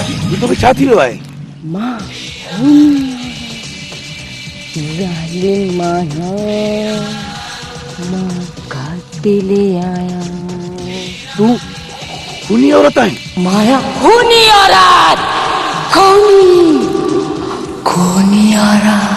ये तो छा थी है मां जालिम माया मां काटे ले आया तू खूनी औरत है माया खूनी औरत खूनी औरत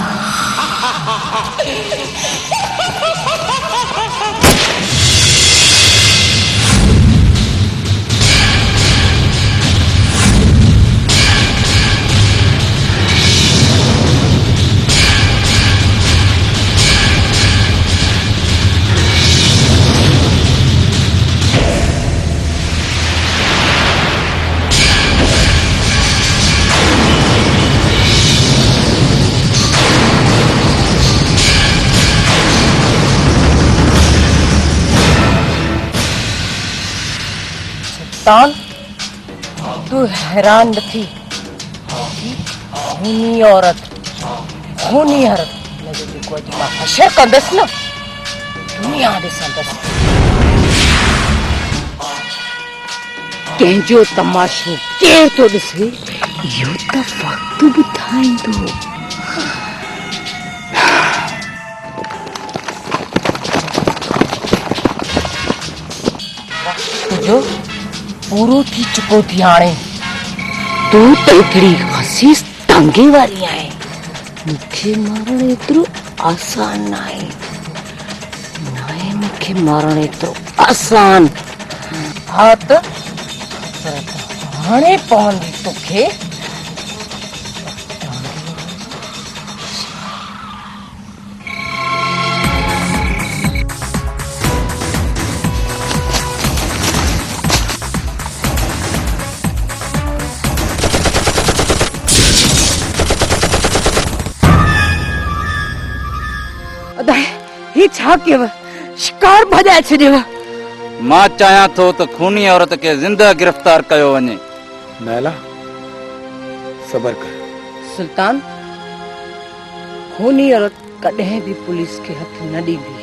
तान तू हैरान थी खूनी औरत खूनी औरत मुझे जेको अॼु मां हशर कंदसि न दुनिया ॾिसंदसि कंहिंजो तमाशो केरु थो ॾिसे इहो त वक़्तु ॿुधाईंदो तुंहिंजो पूरो थी चुको थी हाणे तू त हिकिड़ी हसीस टांगे वारी आहे मूंखे मारण एतिरो आसान नाहे मूंखे मारण एतिरो आसान हा त हाणे पवंदी तोखे ही छा कयव शिकार भॼाए छॾियव मां चाहियां थो त खूनी औरत खे ज़िंदा गिरफ़्तार कयो वञे नाला सबर कर सुल्तान खूनी औरत कॾहिं बि पुलिस खे हथ न ॾींदी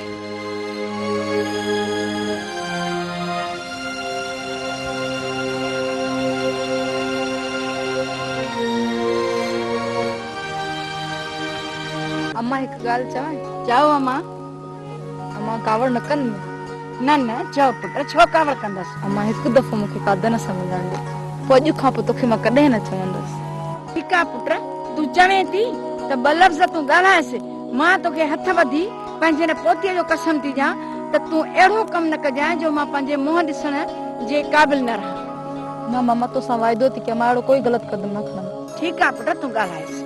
अम्मा एक गाल चवां चओ अम्मा अम्मा कावड़ न कंदी न न चओ पुट छो कावड़ कंदसि अम्मा हिकु दफ़ो मूंखे काद न सम्झण ॾे पोइ अॼु खां पोइ तोखे मां कॾहिं न चवंदसि ठीकु आहे पुट तूं चवे थी त ॿ लफ़्ज़ तूं ॻाल्हाएसि मां तोखे हथ ॿधी पंहिंजे हिन पोतीअ जो कसम थी ॾियां त तूं अहिड़ो कमु न कजांइ जो मां पंहिंजे मुंहुं ॾिसण जे क़ाबिल न रहां न मम्मा तोसां वाइदो थी कयां मां अहिड़ो कोई ग़लति क़दम न खणंदमि ठीकु आहे पुट तूं ॻाल्हाएसि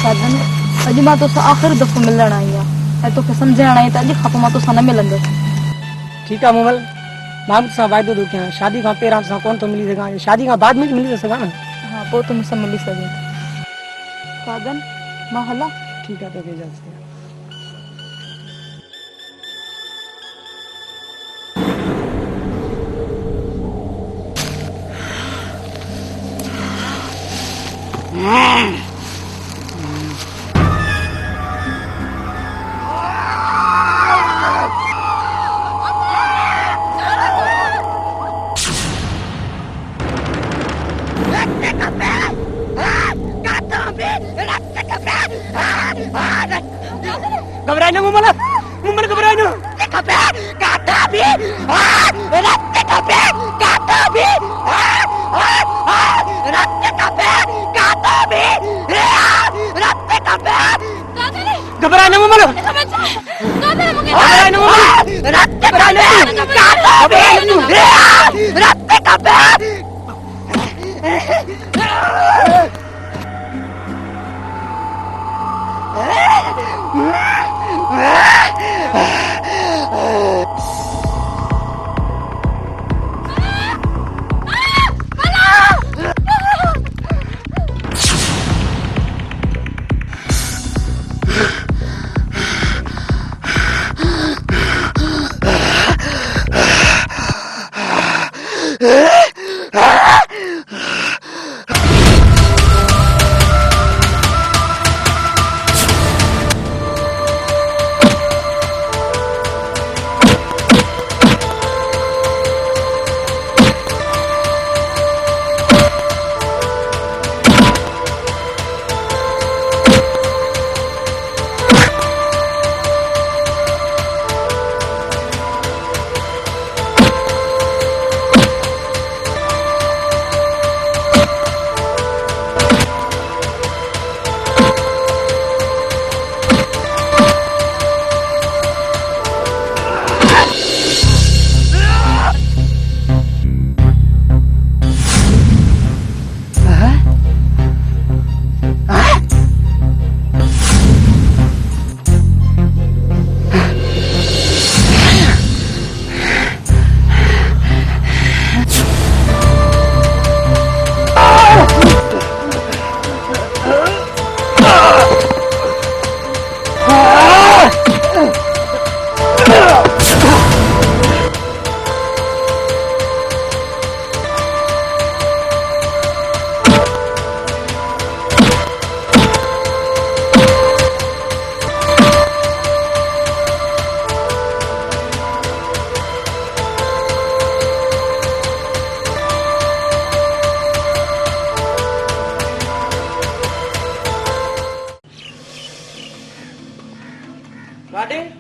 साधन अॼु मां तोसां आख़िरी दफ़ो मिलण आई आहियां ऐं तोखे सम्झाइण आई त अॼु खां पोइ मां तोसां न मिलंदसि ठीकु आहे मोमल मां बि तोसां वाइदो थो कयां शादी खां पहिरां तोसां कोन थो मिली सघां शादी खां बाद में मिली थो सघां न हा पोइ तूं मूंसां मिली सघीं साधन मां हलां ठीकु आहे तोखे इजाज़त आहे घबराए ना मोमल मोमल घबराए ना काटा भी रक्त कपे काटा भी रक्त कपे काटा भी रक्त कपे घबराए ना मोमल घबराए ना मोमल रक्त कपे काटा भी रक्त कपे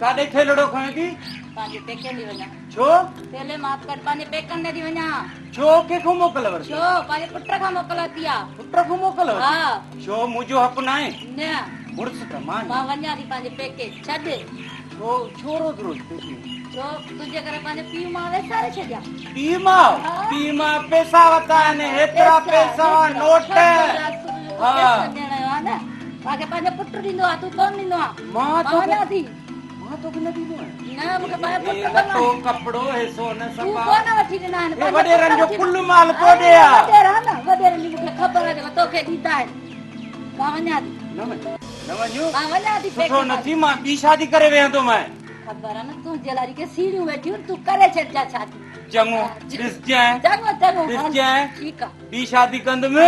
काॾे थेलड़ो खयो थी? पंहिंजे पेके ॾे वञा। छो? थेले मां कट पंहिंजे पेकनि ॾे थी वञा। छो कंहिंखो मोकल वर? छो पंहिंजे पुट खां मोकलती आहे। पुट खां मोकल वर? हा। छो मुंहिंजो हक़ न आहे? न मुड़ुस त मां मां वञा थी पंहिंजे पेके। छॾ। छो छो रोज़ रोज़ पेके? छो तुंहिंजे करे पंहिंजे पीउ मां वेसारे छॾिया। पीउ मां पैसा वरिता आहिनि, हेतिरा पैसा नोट। हा तव्हांखे पंहिंजो पुट ॾींदो आहे, तूं कोन ॾींदो आहे। मां वञा थी। मां तोखे न ॾींदो आहियां। न मूंखे पंहिंजो पुट लटो कपिड़ो हे सोन तूं सफ़ा कोन वठी ॾिना आहिनि। हे वॾेरनि जो कुल माल को ॾिया। वॾेरनि जी मूंखे ख़बर आहे जेको तोखे ॾींदा आहिनि। मां वञा थी। न वञो। मां वञा थी। सुठो नथी, मां ॿी शादी करे वेहंदो मैं। ख़बर आहे न तुंहिंजे लाइ के सीढ़ियूं वेठियूं तूं करे छॾिजा शादी। चङो ॾिसजांइ। चङो चङो ॾिसजांइ। ठीकु आहे। ॿी शादी कंदुमि।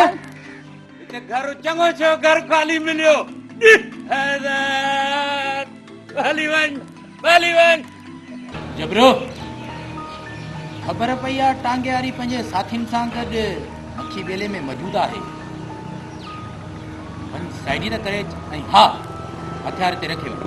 हिते घर चङो छो घर ख़ाली मिलियो। हली वञ। जबरो ख़बर पई आहे टांगे वारी पंहिंजे साथियुनि सां गॾु अखी बेले में मौजूदु आहे। वञ साइडी त करे ऐं हा हथियार ते रखे वञ।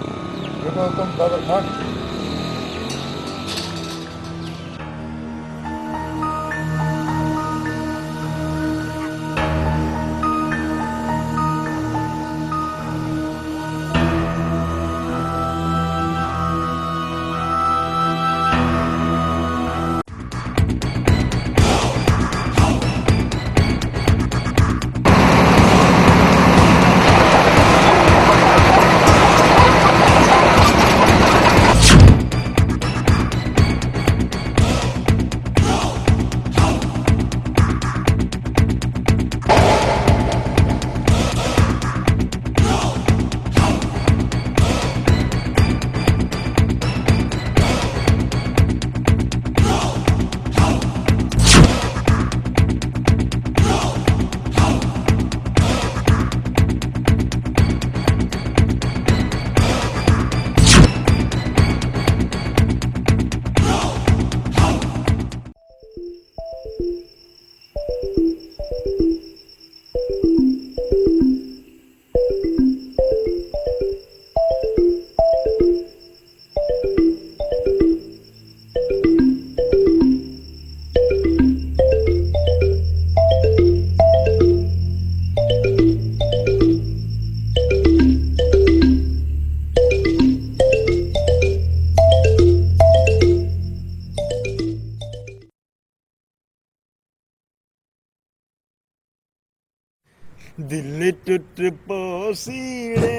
दिल टूट पोसीड़े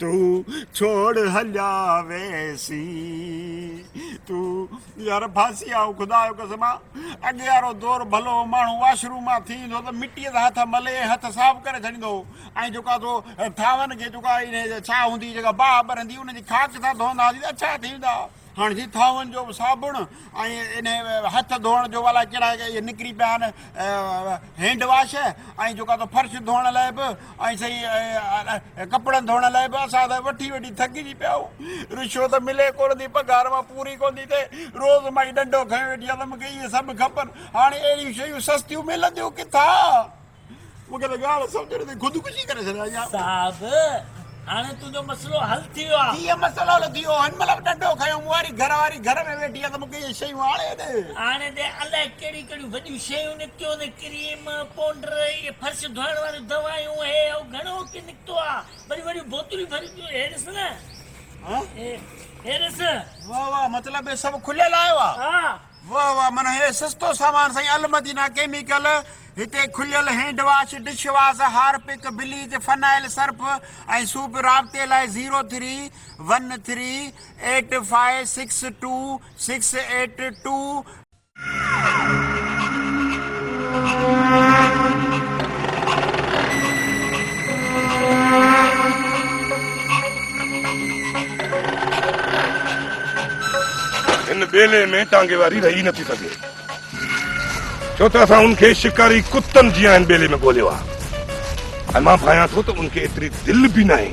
तू छोड़ हलिया वैसी तू यार फांसी आओ खुदा जो कसम अॻे वारो दौर भलो माण्हू वाशरूम मां थींदो त मिटीअ सां हथ मले हथ साफ़ करे छॾींदो ऐं जेका तो थावनि खे जेका इन छा हूंदी जेका बाहि ॿरंदी उनजी खाक सां धोईंदा हुआसीं त छा थींदा। हाणे जी थावनि जो साबुण ऐं इन हथ धोअण जो अलाए कहिड़ा इहे निकिरी पिया आहिनि हैंड वॉश ऐं जेका त फर्श धोअण लाइ बि ऐं सही कपिड़नि धोअण लाइ बि असां त वठी थकिजी पिया आहियूं। रिश्वत मिले कोन थी, पघार मां पूरी कोन थी थिए, रोज़ मां डंडो खयो वेठी आहे त मूंखे इहे सभु खपनि। हाणे अहिड़ियूं शयूं सस्तियूं मिलंदियूं किथां? मूंखे त ॻाल्हि सम्झ नथी, ख़ुदकुशी करे छॾिया साहब हाणे तुंहिंजो मसलो हल थी वियो आहे। कीअं मसलो हल थी वियो? हिन महिल डंडो खयो, मूं वारी घर में वेठी आहे त मूंखे इहे शयूं हाणे दे अलाए कहिड़ी कहिड़ियूं वॾियूं शयूं निकितियूं आहिनि, क्रीम पाउडर इहे फर्श धोइण वारियूं दवायूं हे घणो की निकितो आहे, वरी वॾियूं बोतलूं भरी पियूं। हे ॾिस न, हे ॾिस। वाह वाह, मतिलबु हे सभु खुलियल आयो आहे? हा वाह वाह, माना हे सस्तो सामान साईं, अलमदीना केमिकल। हिते खुलियल hand wash, dish wash, Harpic, bleach, phenyl, Surf ऐं सूप। राब्ते लाइ 03138562 इन बेले में टांगे वारी रही नथी सघे, छो त असां उनखे शिकारी कुतनि जीअं हिन बेले में ॻोल्हियो आहे। ऐं मां भायां थो त उनखे एतिरी दिलि बि न आहे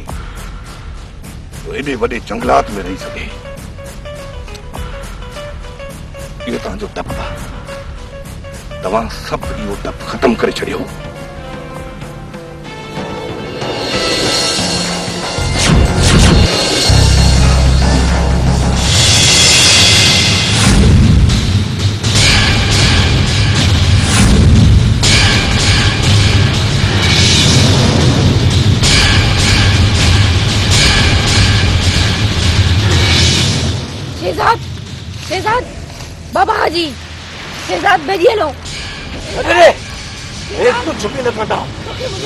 तो एॾे वॾे जंगलात में रही सघे। इहो तव्हांजो डपु आहे, तव्हां सभु इहो डपु ख़तमु करे छॾियो। शहजाद बाबा हाजी शहजाद भेजिए लो अरे एक कुछ भी न कंदा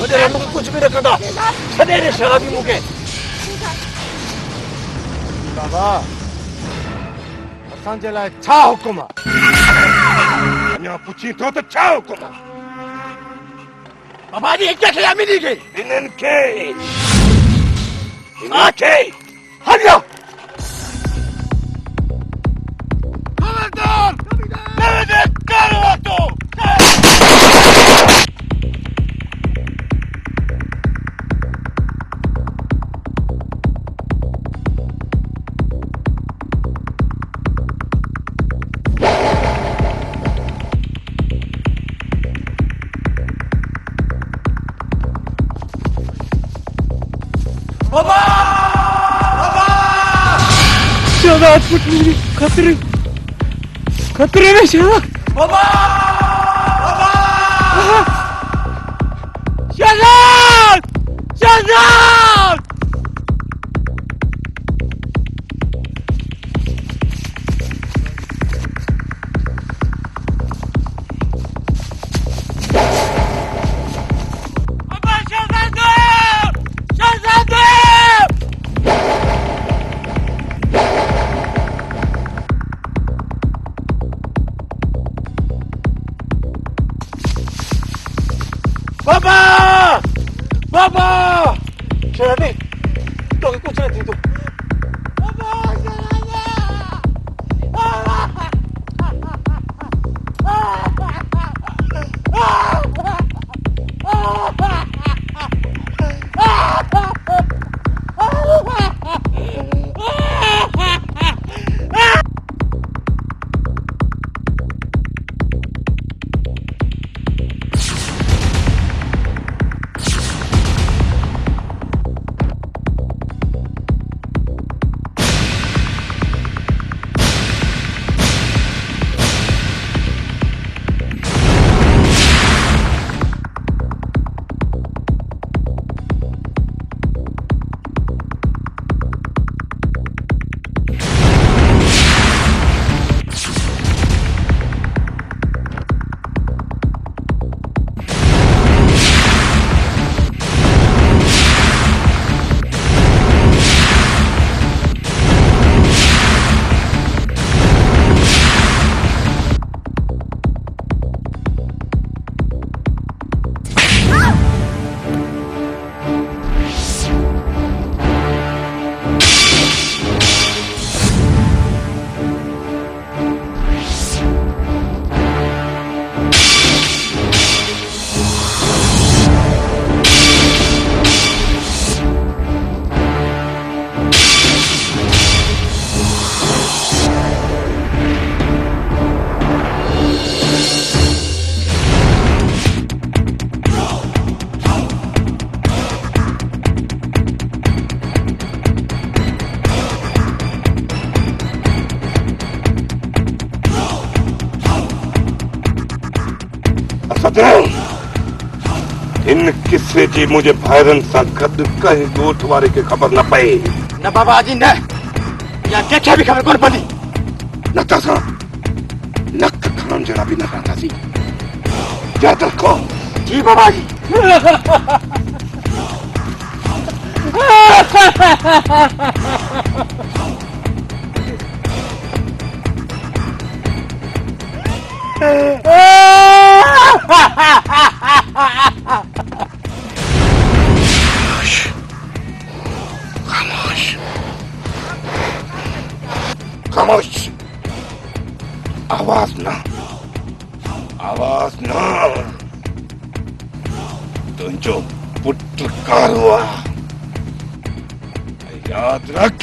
अरे मूंखे कुछ भी न कंदा छॾे ॾे शराबी मूंखे बाबा असांजे लाइ छा हुकुम आहे अञा पुछी थो त छा हुकुम आहे बाबा जी हिकु खे अमीरी खे इन्हनि खे हलियो खबरदार मेरे घर वातो शहजाद पुटली खतरे खतरे में शहजाद बाबा शहजाद शहजाद बाबा बाबा शहजादी तो कुछ नहीं थी तू इन किस्से जी मुझे भाइरन सां गॾु कंहिं ॻोठ वारे खे ख़बर न पए न बाबा जी न या कंहिंखे बि ख़बर कोन पवंदी न त असां नक खणण जहिड़ा बि न रहंदासीं यादि रखो जी बाबा जी खामोश आवाज ना तुंहिंजो पुट कारो आहे यादि रख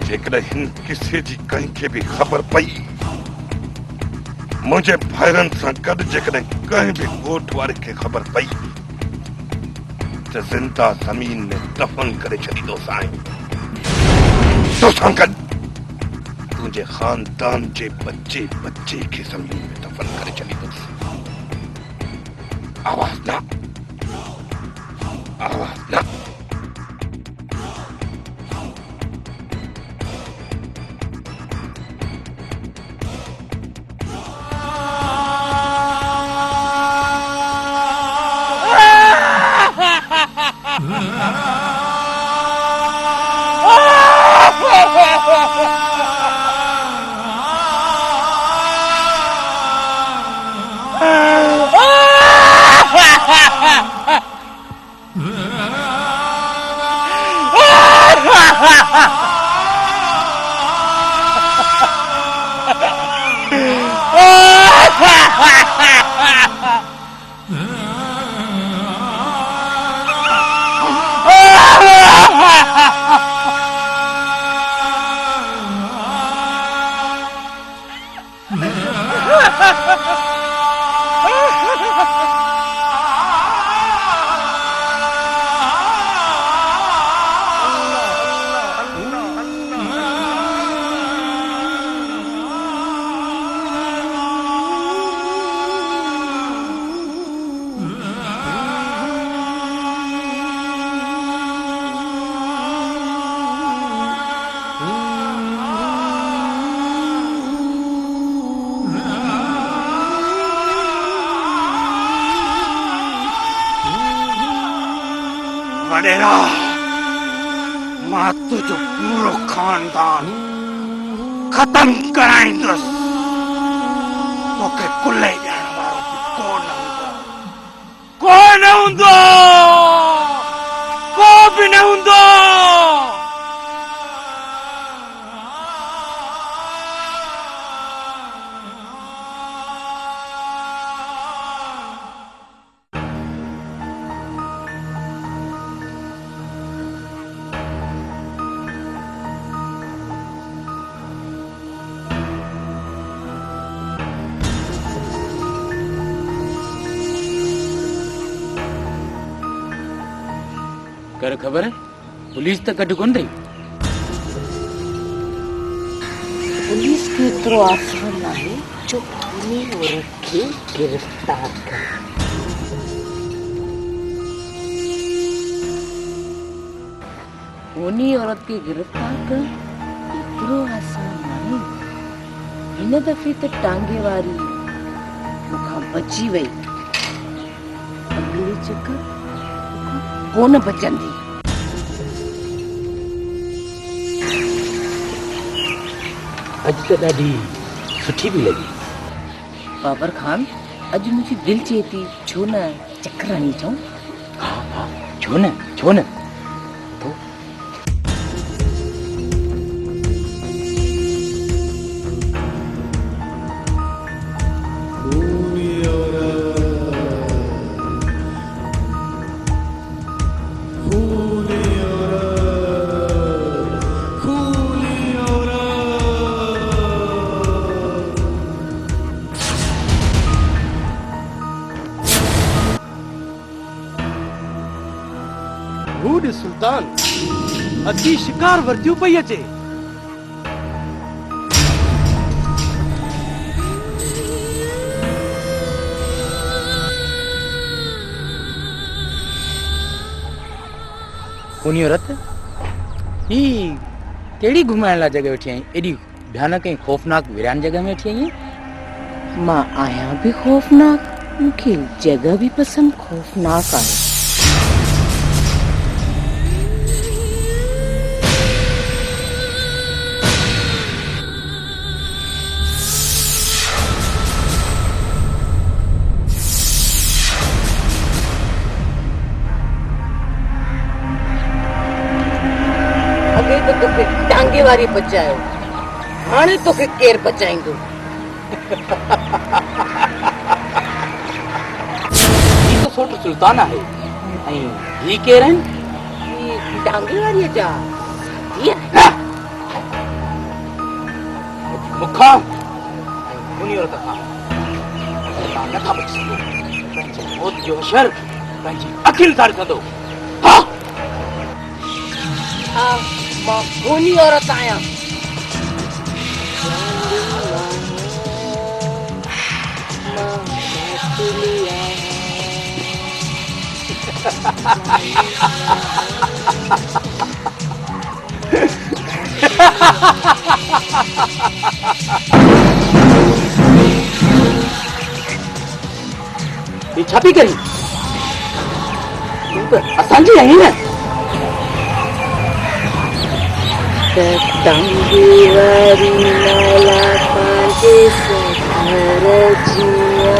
जेकॾहिं हिन किसे जी कंहिंखे बि ख़बर पई मुंहिंजे भाइरनि सां गॾु जेकॾहिं कंहिं बि ॻोठ वारे खे ख़बर पई त ज़िंदा ज़मीन में दफ़न करे छॾींदोसांइ तोसां गॾु तुंहिंजे ख़ानदान जे बच्चे खे ज़मीन में दफ़न करे छॾींदुसि आवाज़ न वडेरा मां तुझो पूरो खानदान खत्म कराईंदुसि तोखे कुल्ले ॾियण वारो कोन हूंदो को बि न हूंदो। कर खबर है पुलिस तक कटु कोन रही। पुलिस के एतिरो आसान आहे जो उन औरत खे गिरफ़्तार करे। उन औरत खे गिरफ़्तार करण एतिरो आसान आहे। हिन दफ़े त टांगे वारी मूंखां बची वई, अगले चक्कर कोन बचंदी। अज तो ॾाढी सुठी भी लगी। बाबर खान अज मुझी दिल चए थी छो न चक्कर हणी अचूं। हाँ छो न तो बूढ़ सुल्तान अची शिकार वर्तियूं पई अचे। कोनी औरत ही केड़ी घुमाइण ला जगह वेठी आई, एडी भयानक ऐं खौफनाक वीरान जगह में वेठी आई। मां आया भी खौफनाक, मूंखे जगह भी पसंद खौफनाक आहे। अगे तो तोखे टांगे वारी बचायो, हाणे तोखे केर बचाईंदो। ही तो सोट सुल्तान आहे ऐं ही केर आहिनि? ही टांगे वारी जा मूंखां ऐं उन औरत खां तव्हां नथा बची सघो। पंहिंजे मौत जो असर पंहिंजी अखियुनि सां ॾिसंदो। हाँ मां कोनी औरत आहियां। ही छा पई करी? तूं त असांजी आहीं न। टांगे वारी नाला पाजे सफर जिया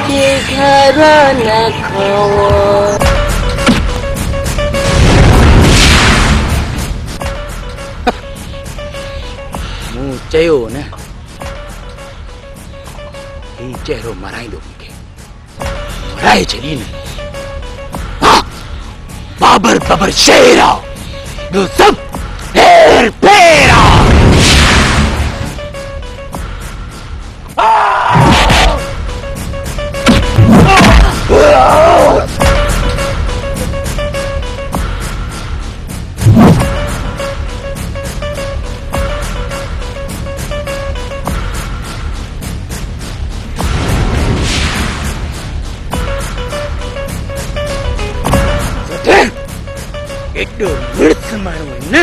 के घर न खावा। मूं चयो न ही चेहरो मराईंदो मूंखे, मराए छॾी न। बाबर बाबर शेर आ, ॿियो सभु हेर फेर आ। एॾो मिर्च माण्हू आहिनि न,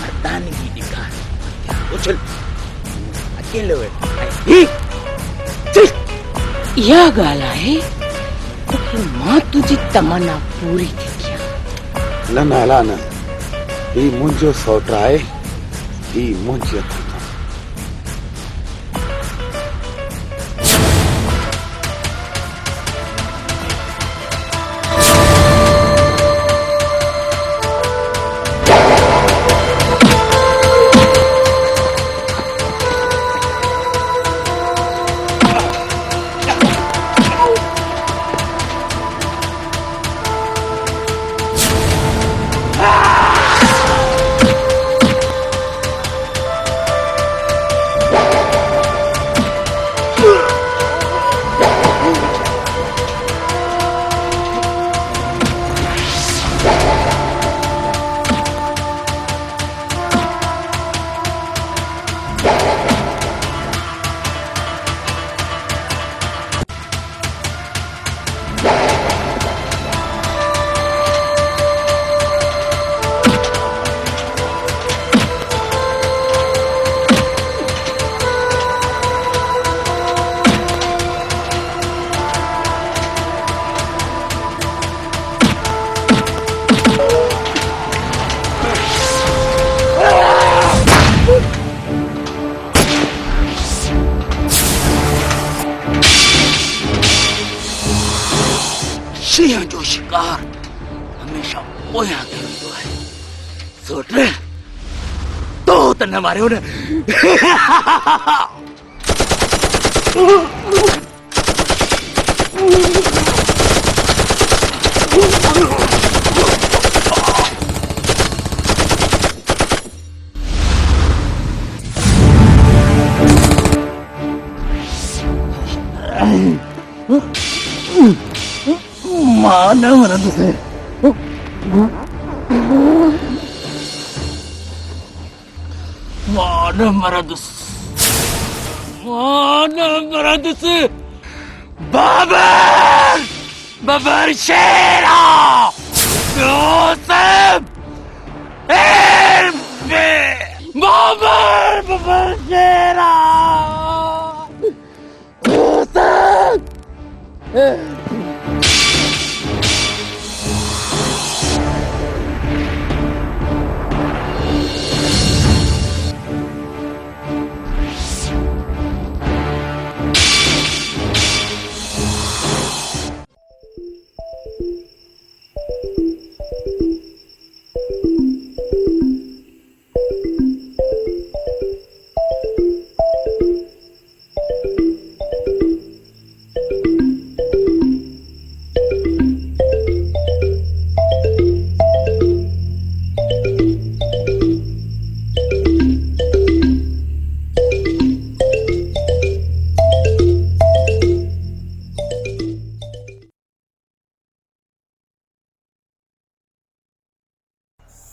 मर्दानगी ॾेखार। उछल अकेलो इहा ॻाल्हि आहे त मां तुंहिंजी तमन्ना पूरी थी कयां। न नाला न, ही मुंहिंजो सौट आहे, ही मुंहिंजी हथ खां। सिंह जो शिकार हमेशा पोयां थींदो आहे। सोट तो त न मारियो न। मां मरंदुसि। मां न मरंदुसि। बाबर बाबर शेरा जोसेफ बाबर बाबर शेरा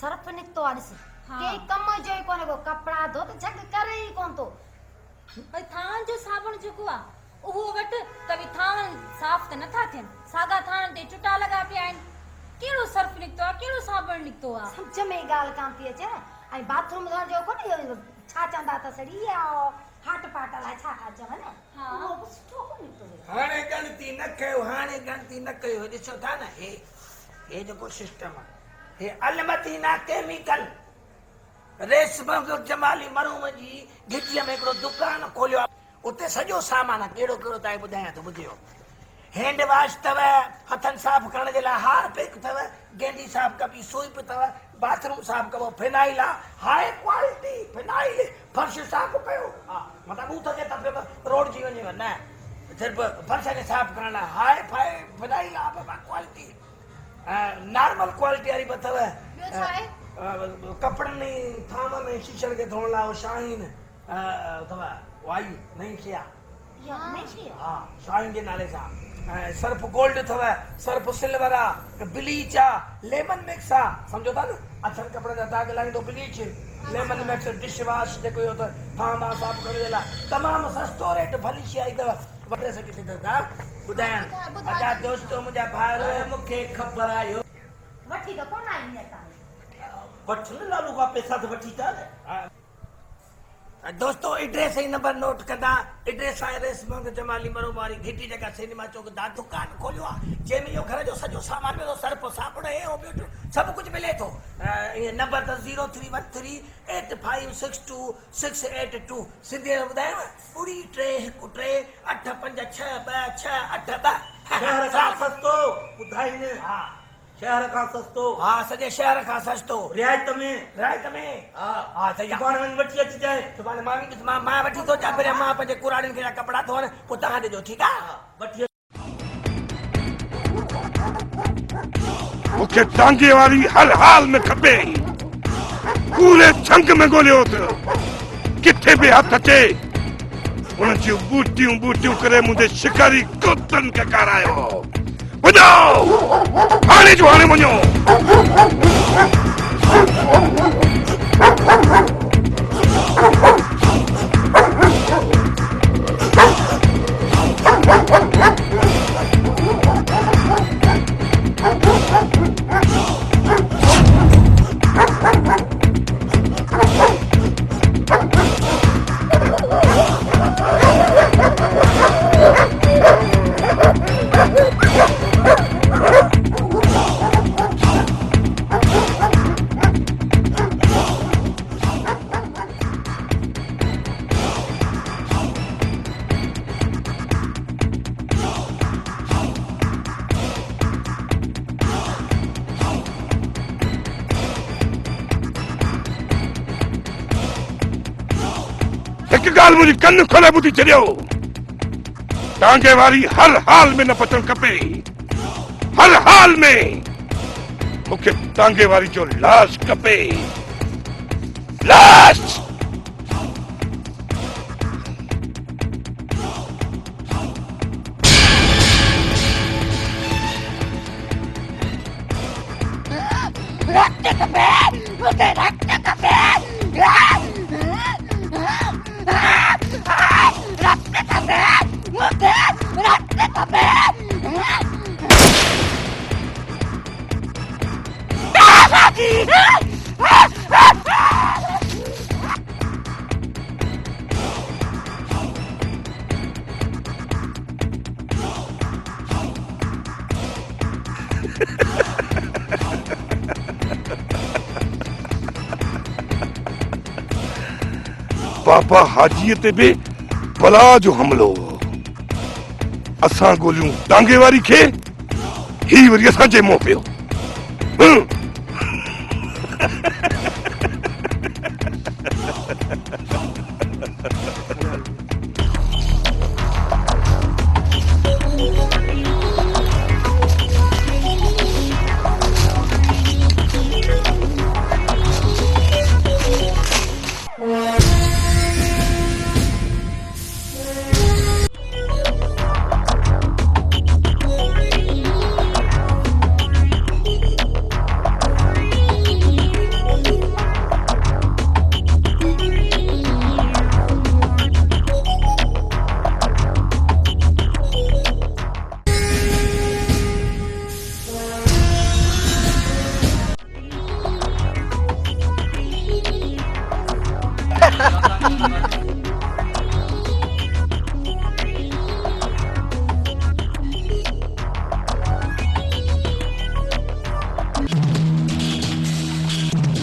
सर्फ निकतो आड़िस के कम जो कोने को कपड़ा धो तो झग करे ही कोन तो भाई थान जो साबुण जेको आ ओहो वट कभी थान साफ त नथा थियन सागा थान ते चुटा लगा पे आइन केड़ो सर्फ निकतो आ केड़ो साबुण निकतो आ समझ में गाल कान थी अचे आई बाथरूम धोण जो कोने छा चंदा त सड़ी आ हाट पाट ला छा का चवन हां वो सुठो को निकतो हाणे गणती न कयो ॾिसो था न हे जेको सिस्टम आहे हे अलमती ना केमिकल रेशम जमाली मरूम जी गिटीअ में हिकिड़ो दुकान खोलियो उते सॼो सामान कहिड़ो कहिड़ो तव्हांखे ॿुधायां थो ॿुधियो हैंड वॉश अथव हथनि साफ़ करण जे लाइ हारपिक अथव गेंडी साफ़ कबी सूप अथव बाथरूम साफ़ कबो फिनाइल आहे हाई क्वालिटी फिनाइल फर्श साफ़ कयो हा मतिलबु ॿूथ जे त रोड जी वञेव न सिर्फ़ु फर्श खे साफ़ करण लाइ हाई फाई फिनाइल आहे बाबा क्वालिटी नॉर्मल क्वालिटी वारी बि अथव कपिड़नि थाम में शीशनि खे धोअण लाइ शाहीन अथव वाई नई शइ आहे हा शाहीन जे नाले सां सर्फ गोल्ड अथव सर्फ सिल्वर आहे ब्लीच आहे लेमन मिक्स आहे सम्झो था न अछनि कपिड़े जा दाग लाहींदो bleach lemon mix dish wash जेको इहो त थाम आहे साफ़ करण जे लाइ तमामु सस्तो रेट भली शइ आई अथव वठे सघे थी दादा ॿुधायां अदा दोस्तो मुंहिंजा भाइर मूंखे ख़बर आयो वठी त कोन आई असां वठ न लालू खां पैसा त वठी था न दोस्तों एड्रेस ही नंबर नोट कंदा। एड्रेस आहे रेसमंग जमाली मरोबारी घिटी जगह सिनेमा चौक दा दुकान खोलियो आहे जंहिंमें इहो घर जो सॼो सामान मिलो सर्फ साबुण ऐं ॿियो सभु कुझु मिले थो। इहे नंबर त 0313856268 सिंधीअ में ॿुधायांव 31318562682। शहर खां सस्तो ॿुधाईंदे। हा शहर खां सस्तो। हा सॼे शहर खां सस्तो रियायत में। हा हा सही आहे। सुभाणे वञी वठी अचिजांइ। सुभाणे मां वठी थो अचां पहिरियों मां पंहिंजे कुराड़ियुनि खे कपिड़ा धोअण पोइ तव्हां ॾिजो ठीकु आहे। वठी मूंखे टांगे वारी हर हाल में खपे। पूरे जंग में ॻोल्हियो त किथे बि हथ अचे उन जूं बूटियूं बूटियूं करे मुंहिंजे शिकारी कुतनि खे कारायो। वञो हाणे जो हाणे वञो। एक गाल मुझे कन्न खोले ॿुधी छॾियो। टांगे वारी हर हाल में न बचण खपे। हर हाल में मूंखे टांगे वारी जो लाश खपे। लाश बाबा हाजीअ ते बि बला जो हमलो। असां ॻोल्हियूं टांगे वारी खे, ही वरी असांजे मुंहुं पियो।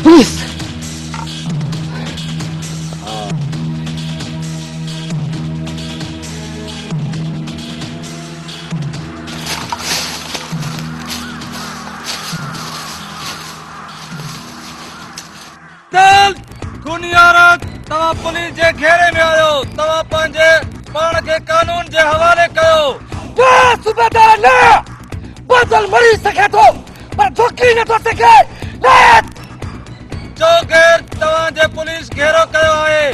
Please. तव्हां पुलिस जे घेरे में आयो। तव्हां पंहिंजे पाण खे कानून जे हवाले कयो। सूबेदार न बादल मरी सघे थो पर झुकी नथो सघे। चौगेर तव्हांजे पुलिस घेरो कयो आहे।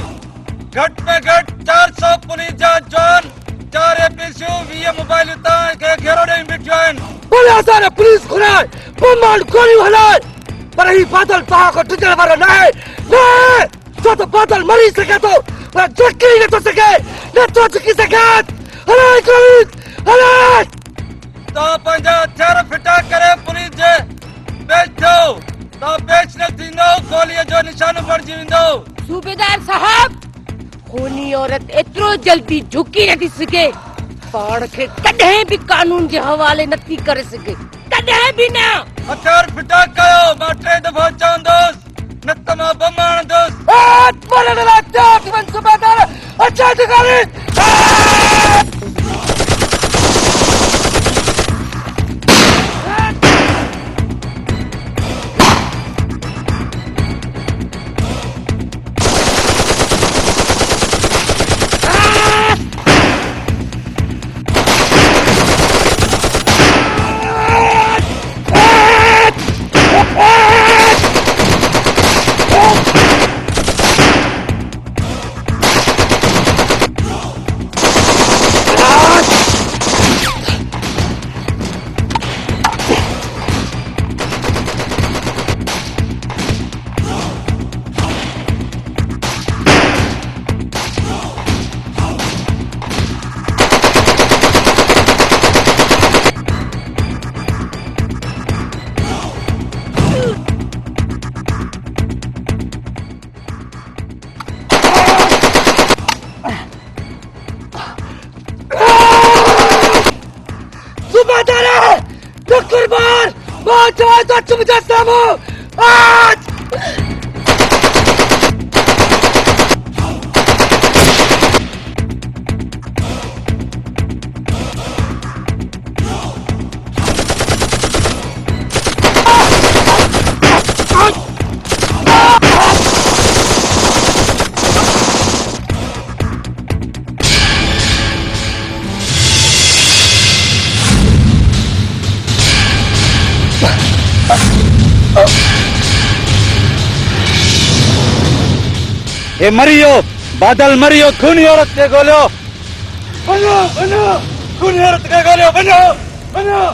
घटि में घटि 400 पुलिस जा जवान, 4 एपीसियूं, 20 मोबाइलूं तव्हांखे घेरो ॾेई बीठियूं आहिनि। भले असांखे पुलिस घुराए बमबार गोलियूं हलाए पर ही बादल तव्हां खां टिकण वारो न आहे। छो त बादल मरी सघे थो पर झुकी नथो सघे। नथो झुकी सघे। हलाए गोली हलाए। तव्हां पंहिंजा हथियार फिटा करे पुलिस जे पेश थियो। तव्हां पेश न थींदो गोलीअ जो निशानो पड़जी वेंदो। सूबेदार साहब खूनी औरत एतिरो जल्दी झुकी नथी सघे पाण खे कॾहिं बि कानून जे हवाले नथी करे सघे कॾहिं बि न हथियार फिटा कयो मां 3 दफ़ा चवंदुसि न त मां बम आणंदुसि मरण लाइ चाट वन सुबेदार अच्छा अधिकारी ये मरियो बादल मरियो खूनी औरत के गोलियो वञो वञो खूनी औरत खे ॻोल्हियो वञो वञो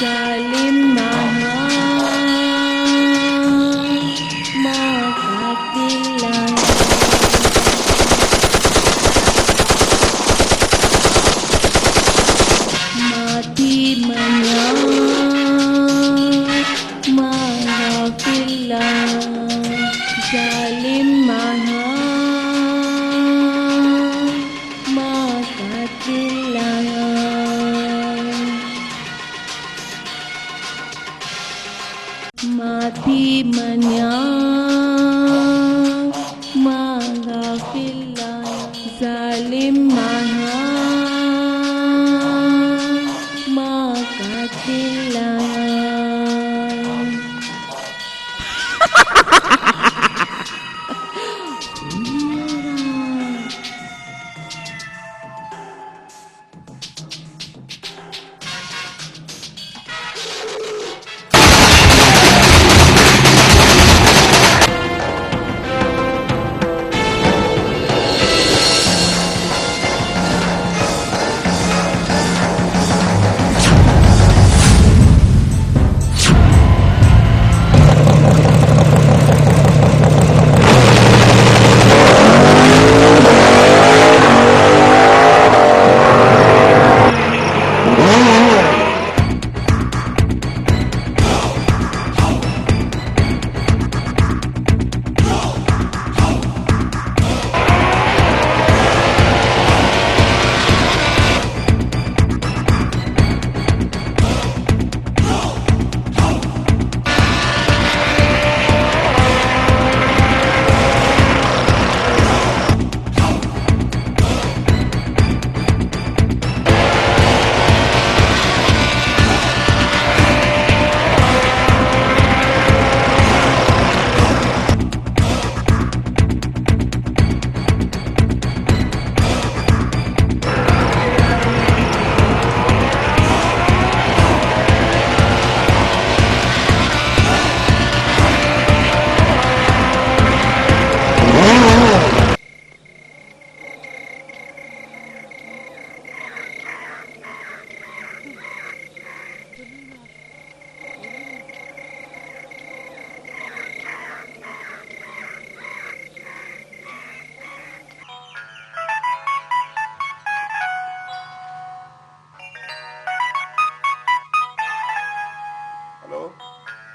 जालिम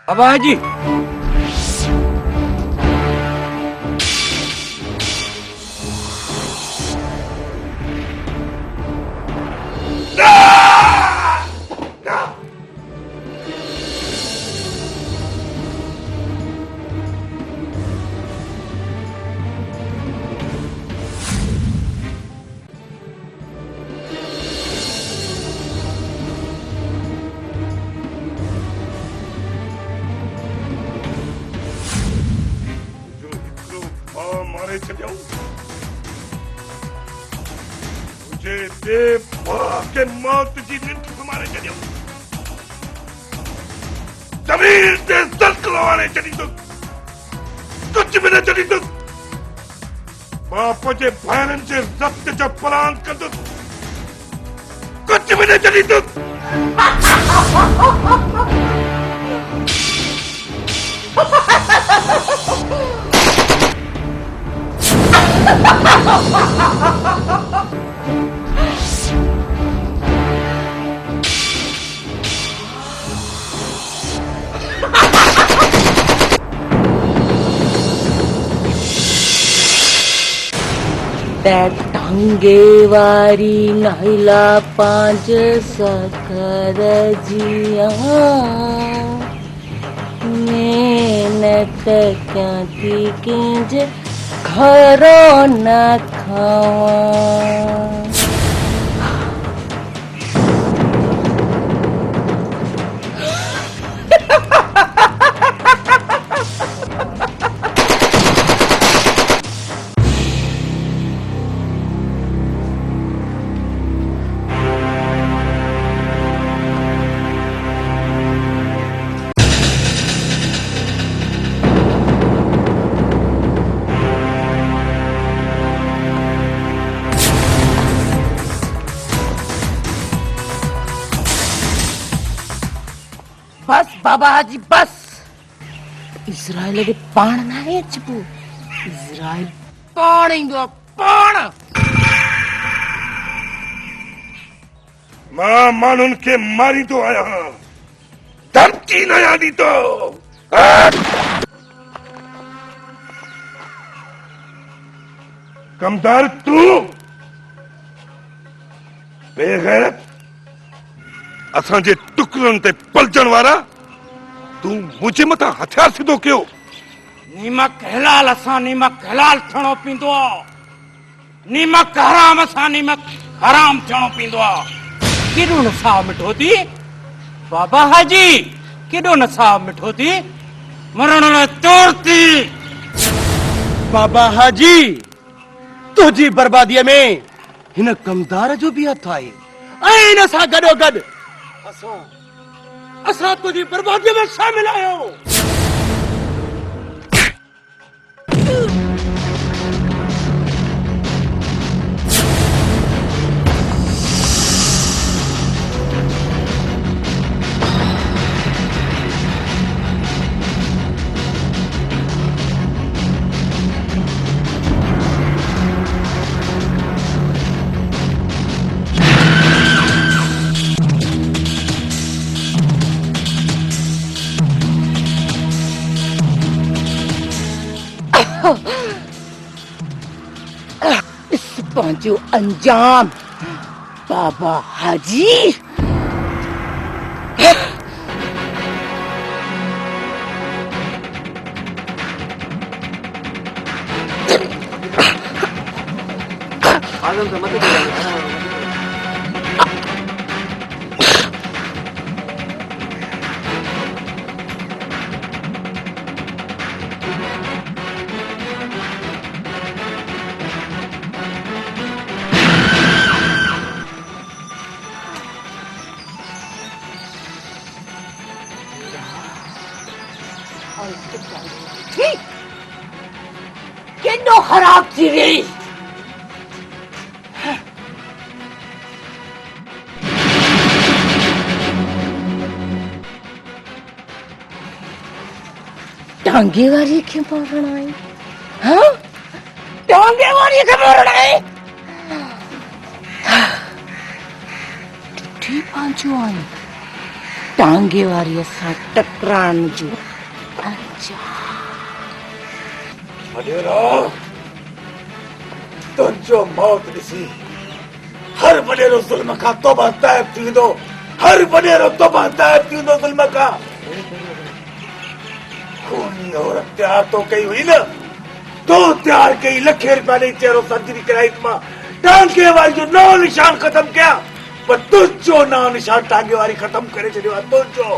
बाबा जी जो हिकिड़ो भाउ मारे छॾियऊं मुंहिंजे ॿिए भाउ खे मौत जी निंड सुम्हारे छॾियऊं ज़मीन ते ज़लज़लो आणे छॾींदुसि कुझु बि न छॾींदुसि बाप जे भाइरनि जे ज़ब्त जो प्लान कंदुसि कुझु बि न छॾींदुसि टांगे वारी नहिला पांच सखर जिया मेहनत क्या थी किंज घरों न खावा बस बाबा हाजी बस इज़राइल के पाण ना है अचबो इज़राइल पाण इंदो पाण मां माण्हुनि खे मारींदो आहियां धमकी न ॾींदो कमदार तूं बेगैरत असांजे टुकड़नि ते पलजण वारा तूं मुंहिंजे मथां हथियार सिधो कयो नीमक हलाल असां नीमक हलाल थियणो पींदो आहे नीमक हराम असां नीमक हराम थियणो पींदो आहे केॾो नसाब मिठो थी बाबा हाजी केॾो नसाब मिठो थी मरण लाइ तौर थी बाबा हाजी तुझी बर्बादीअ में हिन कमदार जो बि हथ आहे ऐं हिन सां गॾोगॾु असां तुंहिंजी बर्बादीअ में शामिल आहियूं इस पंहिंजो अंजाम बाबा हाजी केॾो ख़राब थी वई टांगे वारी खे मारण आई हाँ टांगे वारी खे मारण आई टुटी पंहिंजो आई टांगे वारीअ सां टकराइण जो। अच्छा वडेरो तुंहिंजो मौत ॾिसी हर वडेरो ज़ुल्म खां तौबा ताइब थी वेंदो। हर वडेरो तौबा ताइब थी वेंदो ज़ुल्म खां। खूनी औरत तयार तो कई हुई न, तो तयार कई लखे रुपया ॾेई चेहरो सर्जरी कराई मां टांगे वारी जो नओं निशान ख़त्म कया, पर तुंहिंजो नओं निशान टांगे वारी ख़त्म करे छॾियो आहे तुंहिंजो।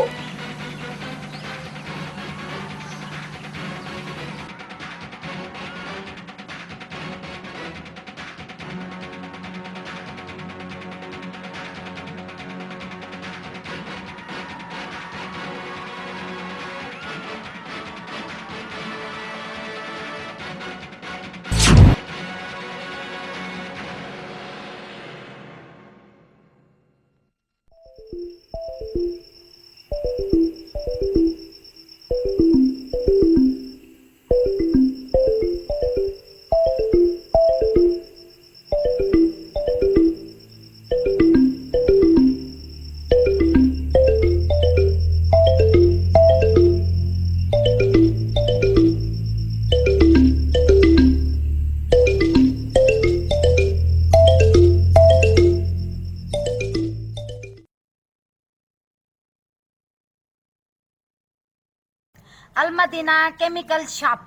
अलमदीना केमिकल शॉप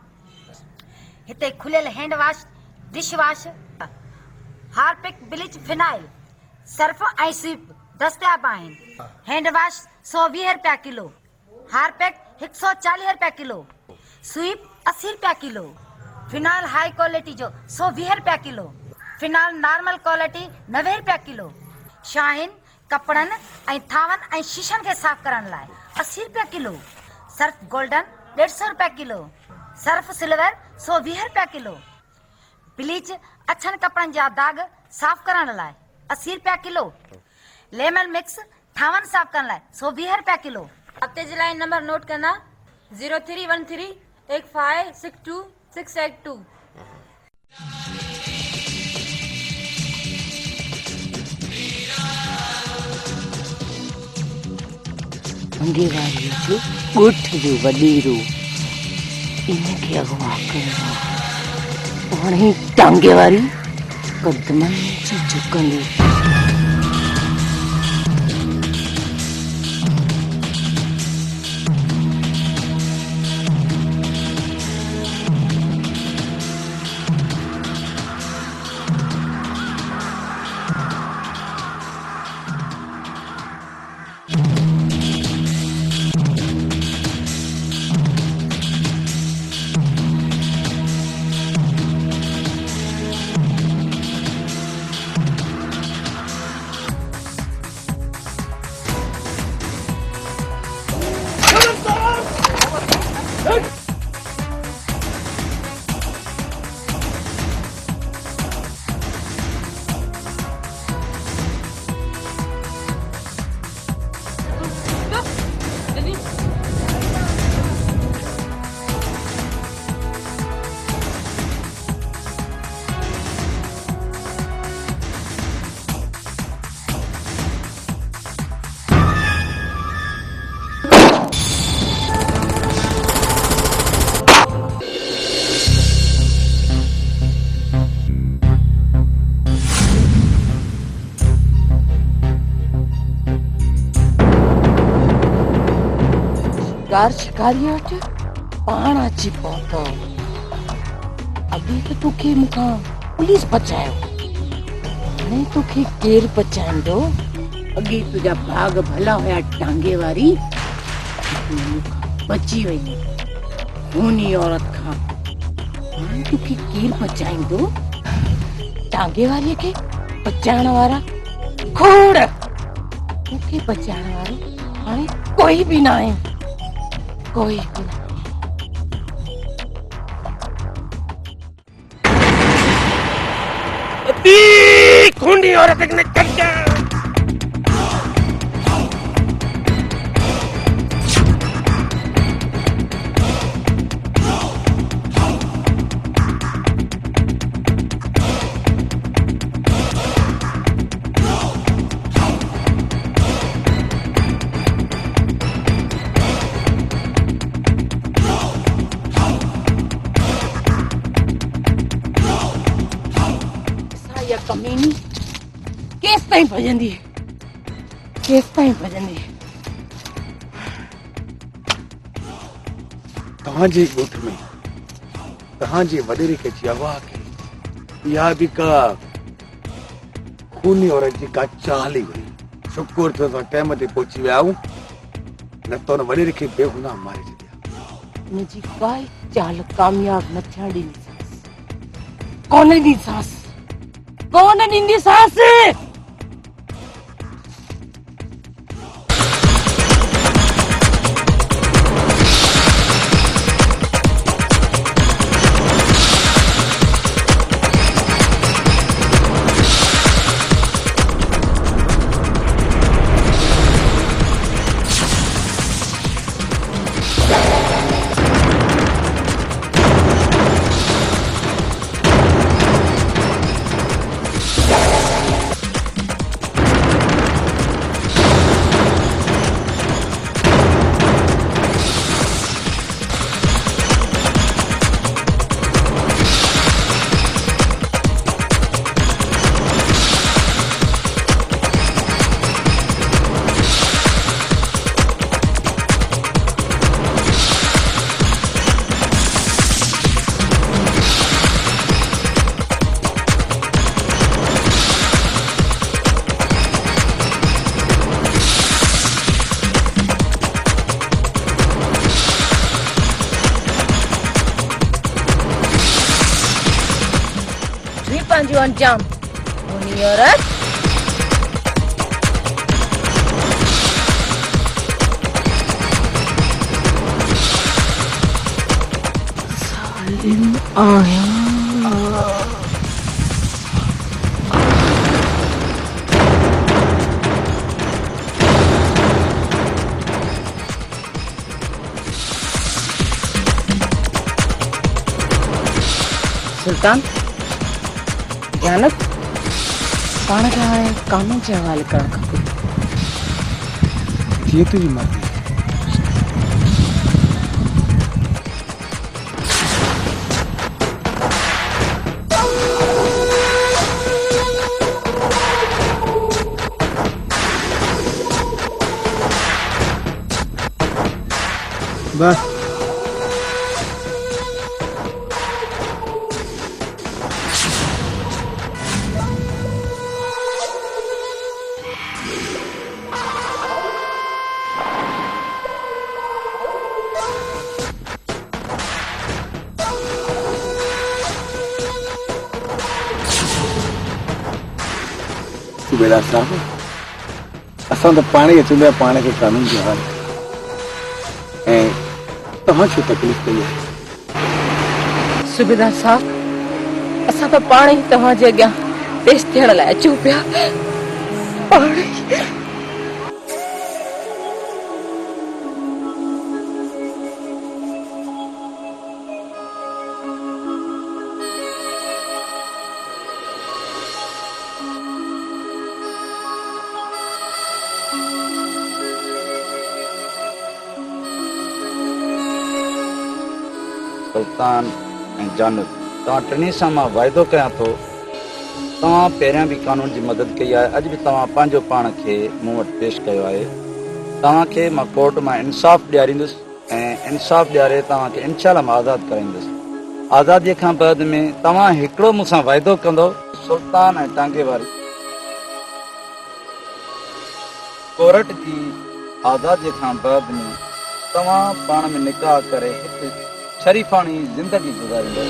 हिते खुलियल hand wash, dish wash, Harpic, bleach, phenyl, Surf ऐं स्वीप दस्तियाब आहिनि। हैंड वॉश 120 रुपया किलो, हार्पिक 140 रुपया किलो, स्वीप 80 रुपया किलो, फिनाइल हाई क्वालिटी जो 120 रुपया किलो, फिनाइल नॉर्मल क्वालिटी 90 रुपया किलो, शाहीन कपड़नि ऐं थावनि ऐं शीशनि खे साफ़ करण लाइ 80 रुपया किलो, सर्फ गोल्डन 150 रुपया किलो, सर्फ सिल्वर 120 रुपया किलो, ब्लीच अछनि कपड़नि जा दाग साफ़ करण लाइ 80 रुपया किलो, लेमन मिक्स थावनि साफ़ करण लाइ 120 रुपया किलो। हफ्ते जे लाइ नंबर नोट करना 03138562 टांगे वारीअ जो ॻोठ जो वॾेरो इनखे अगवा कयो। हाणे टांगे वारी कदमनि जी झुकंदी। शिकारी वटि पाण अची पहुतो। अभी तो तोखे मूंखां पुलिस बचायो, हाणे तोखे केरु बचाईंदो? अॻे तुंहिंजा भाग भला हुया टांगे वारी, तूं मूंखां बची वई खूनी औरत खां। हाणे तोखे केरु बचाईंदो? टांगे वारीअ खे बचाइण वारा खोड़, तोखे बचाइण वारो हाणे कोई बि न आहे, कोई भी नहीं। खूनी औरत ने टक्कर। कमीनी केस ताईं भजंदी केस ताईं भजंदी तव्हांजे ॻोठ में तव्हांजे वॾेरे खे चयो आहे की इहा बि का खूनी औरत जी का चाल ई हुई। शुक्र थियो असां टाइम ते पहुची विया आहियूं, न त हुन वॾेरे खे बेगुनाह मारे छॾिया। मुंहिंजी काई चाल कामयाब न थियण ॾींदीसांसि कोन ॾींदीसांसि पंहिंजो अंजाम उन औरत सालिम आया सुल्तान जानत पाण खे हाणे कानून जे हवाले करणु खपे। जीअं तुंहिंजी मर्ज़ी। बस सूबेदार साहब, असां त पाण ई अचूं पिया पाण खे कानून जे हवाले ऐं तव्हां छो तकलीफ़ कई आहे? सूबेदार साहब, असां त पाण ई तव्हांजे अॻियां पेश थियण लाइ अचूं पिया। पाण ई सुल्तान ऐं जानत, तव्हां टिनी सां मां वाइदो कयां थो, तव्हां पहिरियां बि कानून जी मदद कई आहे, अॼु बि तव्हां पंहिंजो पाण खे मूं वटि पेश कयो आहे। तव्हांखे मां कोर्ट मां इंसाफ़ ॾियारींदुसि ऐं इंसाफ़ ॾियारे तव्हांखे इंशाअल्लाह मां आज़ादु कराईंदुसि। आज़ादीअ खां बाद में तव्हां हिकिड़ो मूंसां वाइदो कंदो, सुल्तान ऐं टांगे वारी कोर्ट जी आज़ादीअ खां बाद में तव्हां पाण में निकाह करे हिकु शरीफ़ानी ज़िंदगी गुज़ारींदो।